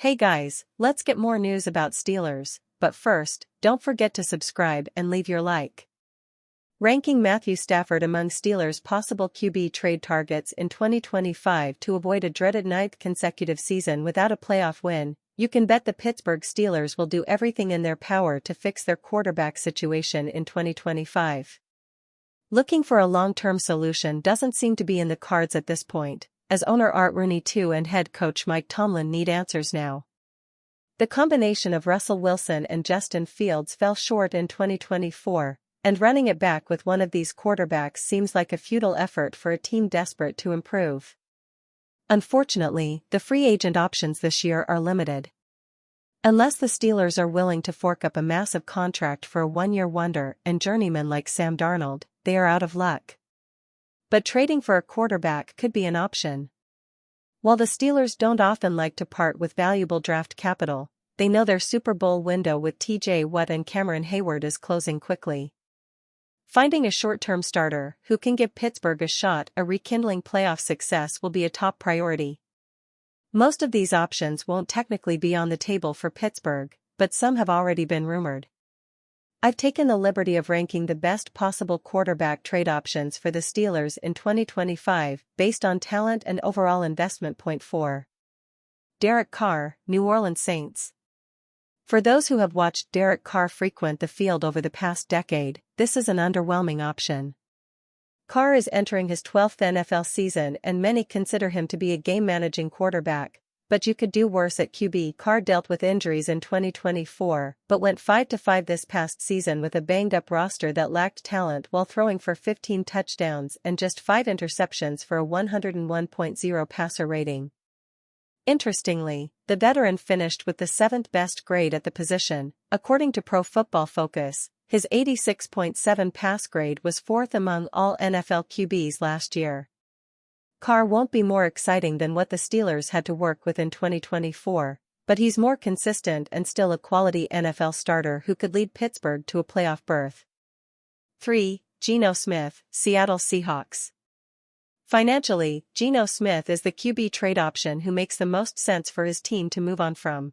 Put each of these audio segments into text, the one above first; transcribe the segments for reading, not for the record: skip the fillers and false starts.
Hey guys, let's get more news about Steelers, but first, don't forget to subscribe and leave your like. Ranking Matthew Stafford among Steelers' possible QB trade targets in 2025 to avoid a dreaded ninth consecutive season without a playoff win, you can bet the Pittsburgh Steelers will do everything in their power to fix their quarterback situation in 2025. Looking for a long-term solution doesn't seem to be in the cards at this point, as owner Rooney and head coach Mike Tomlin need answers now. The combination of Russell Wilson and Justin Fields fell short in 2024, and running it back with one of these quarterbacks seems like a futile effort for a team desperate to improve. Unfortunately, the free agent options this year are limited. Unless the Steelers are willing to fork up a massive contract for a one-year wonder and journeyman like Sam Darnold, they are out of luck. But trading for a quarterback could be an option. While the Steelers don't often like to part with valuable draft capital, they know their Super Bowl window with T.J. Watt and Cameron Hayward is closing quickly. Finding a short-term starter who can give Pittsburgh a shot at rekindling playoff success will be a top priority. Most of these options won't technically be on the table for Pittsburgh, but some have already been rumored. I've taken the liberty of ranking the best possible quarterback trade options for the Steelers in 2025 based on talent and overall investment. Point 4. Derek Carr, New Orleans Saints. For those who have watched Derek Carr frequent the field over the past decade, this is an underwhelming option. Carr is entering his 12th NFL season and many consider him to be a game-managing quarterback, but you could do worse at QB. Carr dealt with injuries in 2024 but went 5-5 this past season with a banged-up roster that lacked talent while throwing for 15 touchdowns and just 5 interceptions for a 101.0 passer rating. Interestingly, the veteran finished with the 7th best grade at the position. According to Pro Football Focus, his 86.7 pass grade was 4th among all NFL QBs last year. Carr won't be more exciting than what the Steelers had to work with in 2024, but he's more consistent and still a quality NFL starter who could lead Pittsburgh to a playoff berth. 3. Geno Smith, Seattle Seahawks. Financially, Geno Smith is the QB trade option who makes the most sense for his team to move on from.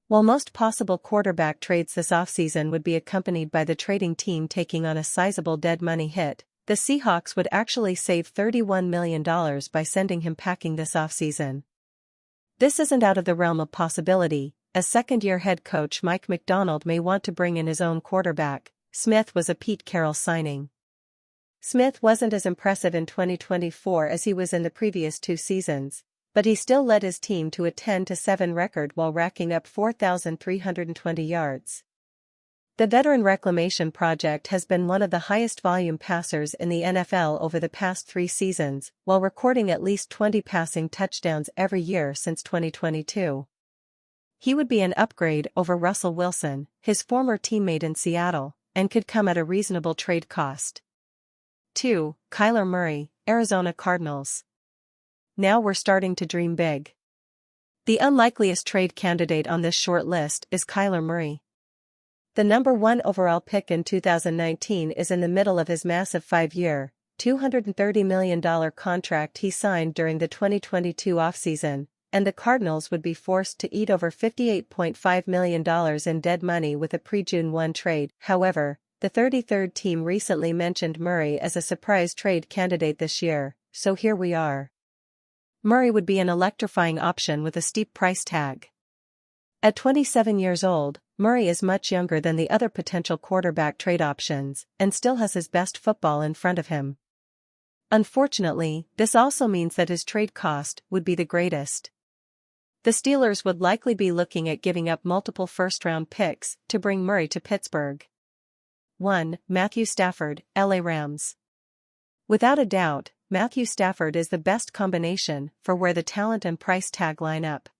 While most possible quarterback trades this offseason would be accompanied by the trading team taking on a sizable dead money hit, the Seahawks would actually save $31 million by sending him packing this offseason. This isn't out of the realm of possibility, as second-year head coach Mike Macdonald may want to bring in his own quarterback. Smith was a Pete Carroll signing. Smith wasn't as impressive in 2024 as he was in the previous 2 seasons, but he still led his team to a 10-7 record while racking up 4,320 yards. The veteran reclamation project has been one of the highest volume passers in the NFL over the past 3 seasons, while recording at least 20 passing touchdowns every year since 2022. He would be an upgrade over Russell Wilson, his former teammate in Seattle, and could come at a reasonable trade cost. 2. Kyler Murray, Arizona Cardinals. Now we're starting to dream big. The unlikeliest trade candidate on this short list is Kyler Murray. The number 1 overall pick in 2019 is in the middle of his massive 5-year, $230 million contract he signed during the 2022 offseason, and the Cardinals would be forced to eat over $58.5 million in dead money with a pre-June 1 trade. However, the 33rd team recently mentioned Murray as a surprise trade candidate this year, so here we are. Murray would be an electrifying option with a steep price tag. At 27 years old, Murray is much younger than the other potential quarterback trade options and still has his best football in front of him. Unfortunately, this also means that his trade cost would be the greatest. The Steelers would likely be looking at giving up multiple first-round picks to bring Murray to Pittsburgh. 1. Matthew Stafford, LA Rams. Without a doubt, Matthew Stafford is the best combination for where the talent and price tag line up.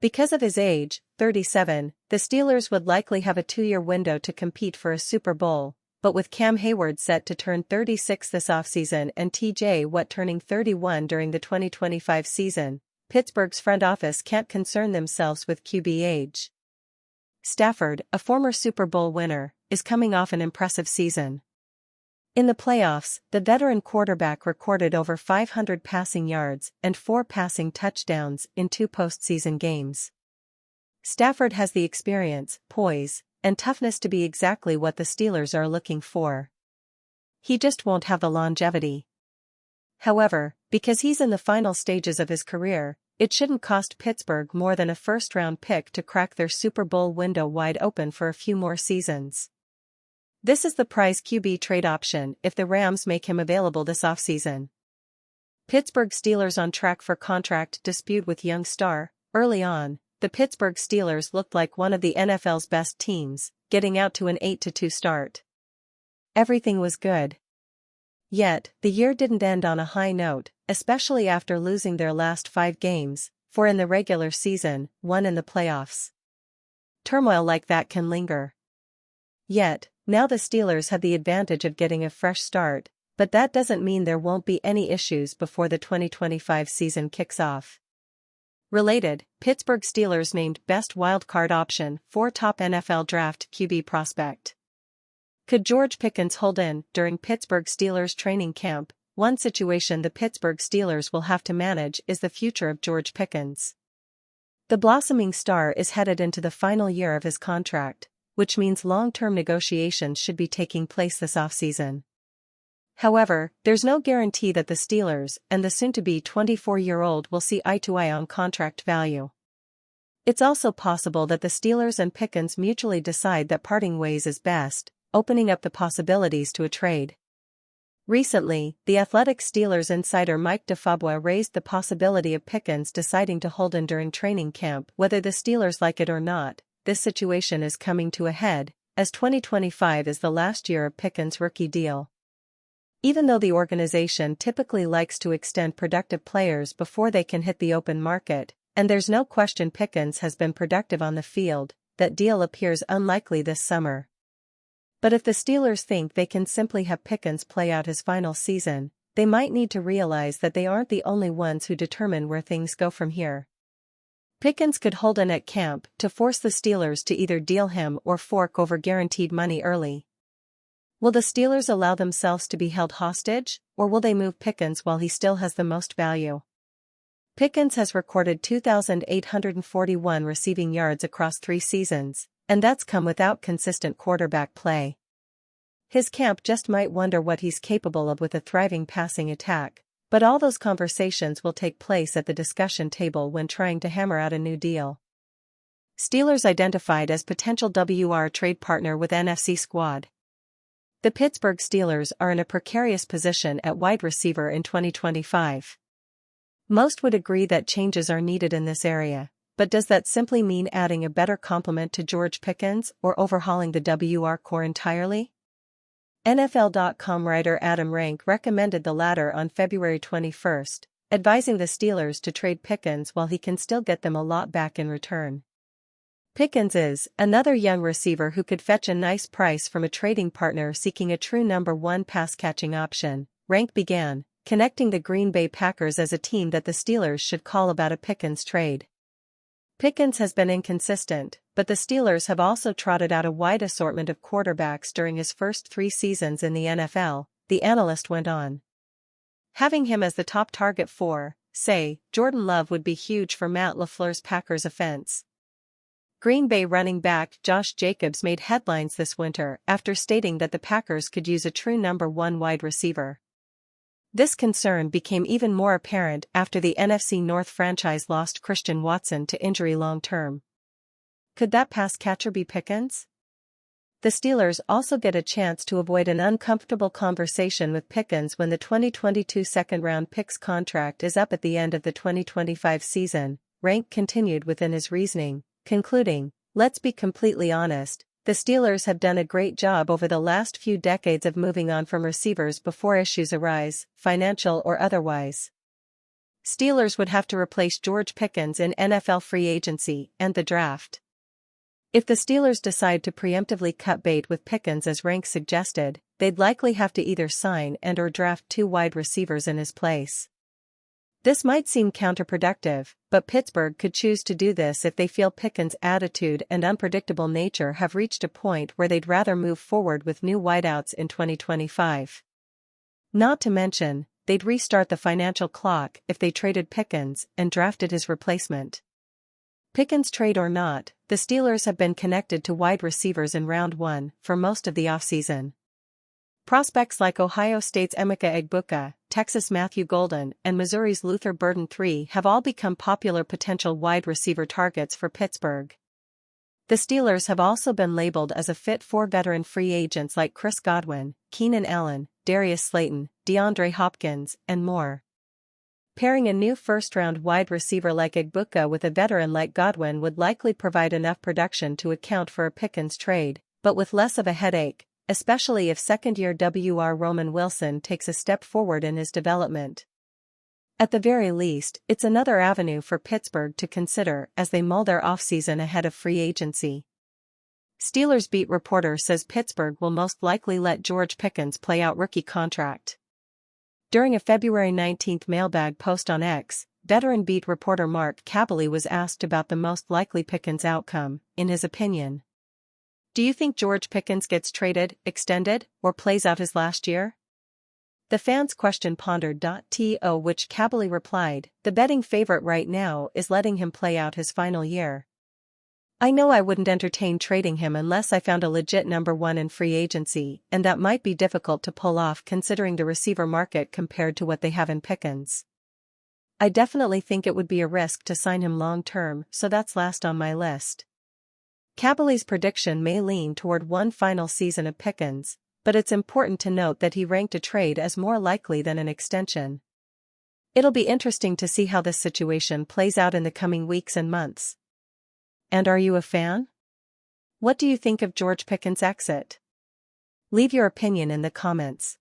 Because of his age, 37, the Steelers would likely have a 2-year window to compete for a Super Bowl, but with Cam Hayward set to turn 36 this offseason and T.J. Watt turning 31 during the 2025 season, Pittsburgh's front office can't concern themselves with QB age. Stafford, a former Super Bowl winner, is coming off an impressive season. In the playoffs, the veteran quarterback recorded over 500 passing yards and 4 passing touchdowns in 2 postseason games. Stafford has the experience, poise, and toughness to be exactly what the Steelers are looking for. He just won't have the longevity. However, because he's in the final stages of his career, it shouldn't cost Pittsburgh more than a first-round pick to crack their Super Bowl window wide open for a few more seasons. This is the prize QB trade option if the Rams make him available this offseason. Pittsburgh Steelers on track for contract dispute with young star. Early on, the Pittsburgh Steelers looked like one of the NFL's best teams, getting out to an 8-2 start. Everything was good. Yet, the year didn't end on a high note, especially after losing their last 5 games, 4 in the regular season, 1 in the playoffs. Turmoil like that can linger. Yet, now the Steelers have the advantage of getting a fresh start, but that doesn't mean there won't be any issues before the 2025 season kicks off. Related, Pittsburgh Steelers named Best Wildcard Option for Top NFL Draft QB Prospect. Could George Pickens hold in during Pittsburgh Steelers training camp? One situation the Pittsburgh Steelers will have to manage is the future of George Pickens. The blossoming star is headed into the final year of his contract, which means long-term negotiations should be taking place this offseason. However, there's no guarantee that the Steelers and the soon-to-be 24-year-old will see eye-to-eye on contract value. It's also possible that the Steelers and Pickens mutually decide that parting ways is best, opening up the possibilities to a trade. Recently, the Athletic Steelers insider Mike DeFabua raised the possibility of Pickens deciding to hold in during training camp. Whether the Steelers like it or not, this situation is coming to a head, as 2025 is the last year of Pickens' rookie deal. Even though the organization typically likes to extend productive players before they can hit the open market, and there's no question Pickens has been productive on the field, that deal appears unlikely this summer. But if the Steelers think they can simply have Pickens play out his final season, they might need to realize that they aren't the only ones who determine where things go from here. Pickens could hold in at camp to force the Steelers to either deal him or fork over guaranteed money early. Will the Steelers allow themselves to be held hostage, or will they move Pickens while he still has the most value? Pickens has recorded 2,841 receiving yards across 3 seasons, and that's come without consistent quarterback play. His camp just might wonder what he's capable of with a thriving passing attack. But all those conversations will take place at the discussion table when trying to hammer out a new deal. Steelers identified as potential WR trade partner with NFC squad. The Pittsburgh Steelers are in a precarious position at wide receiver in 2025. Most would agree that changes are needed in this area, but does that simply mean adding a better complement to George Pickens or overhauling the WR core entirely? NFL.com writer Adam Rank recommended the latter on February 21, advising the Steelers to trade Pickens while he can still get them a lot back in return. Pickens is another young receiver who could fetch a nice price from a trading partner seeking a true number 1 pass-catching option. Rank began, connecting the Green Bay Packers as a team that the Steelers should call about a Pickens trade. Pickens has been inconsistent, but the Steelers have also trotted out a wide assortment of quarterbacks during his first 3 seasons in the NFL, the analyst went on. Having him as the top target for, say, Jordan Love would be huge for Matt LaFleur's Packers offense. Green Bay running back Josh Jacobs made headlines this winter after stating that the Packers could use a true number 1 wide receiver. This concern became even more apparent after the NFC North franchise lost Christian Watson to injury long-term. Could that pass catcher be Pickens? The Steelers also get a chance to avoid an uncomfortable conversation with Pickens when the 2022 second-round pick's contract is up at the end of the 2025 season. Rank continued within his reasoning, concluding, "Let's be completely honest, the Steelers have done a great job over the last few decades of moving on from receivers before issues arise, financial or otherwise. Steelers would have to replace George Pickens in NFL free agency and the draft. If the Steelers decide to preemptively cut bait with Pickens as Rank suggested, they'd likely have to either sign and/or draft 2 wide receivers in his place. This might seem counterproductive, but Pittsburgh could choose to do this if they feel Pickens' attitude and unpredictable nature have reached a point where they'd rather move forward with new wideouts in 2025. Not to mention, they'd restart the financial clock if they traded Pickens and drafted his replacement. Pickens trade or not, the Steelers have been connected to wide receivers in round 1 for most of the offseason. Prospects like Ohio State's Emeka Egbuka, Texas' Matthew Golden, and Missouri's Luther Burden III have all become popular potential wide receiver targets for Pittsburgh. The Steelers have also been labeled as a fit for veteran free agents like Chris Godwin, Keenan Allen, Darius Slayton, DeAndre Hopkins, and more. Pairing a new first-round wide receiver like Egbuka with a veteran like Godwin would likely provide enough production to account for a Pickens trade, but with less of a headache, especially if second-year WR Roman Wilson takes a step forward in his development. At the very least, it's another avenue for Pittsburgh to consider as they mull their offseason ahead of free agency. Steelers beat reporter says Pittsburgh will most likely let George Pickens play out rookie contract. During a February 19 mailbag post on X, veteran beat reporter Mark Kaboly was asked about the most likely Pickens outcome, in his opinion. Do you think George Pickens gets traded, extended, or plays out his last year? The fans' question pondered. To which Kaboly replied, the betting favorite right now is letting him play out his final year. I know I wouldn't entertain trading him unless I found a legit number 1 in free agency, and that might be difficult to pull off considering the receiver market compared to what they have in Pickens. I definitely think it would be a risk to sign him long-term, so that's last on my list. Kaboly's prediction may lean toward one final season of Pickens, but it's important to note that he ranked a trade as more likely than an extension. It'll be interesting to see how this situation plays out in the coming weeks and months. And are you a fan? What do you think of George Pickens' exit? Leave your opinion in the comments.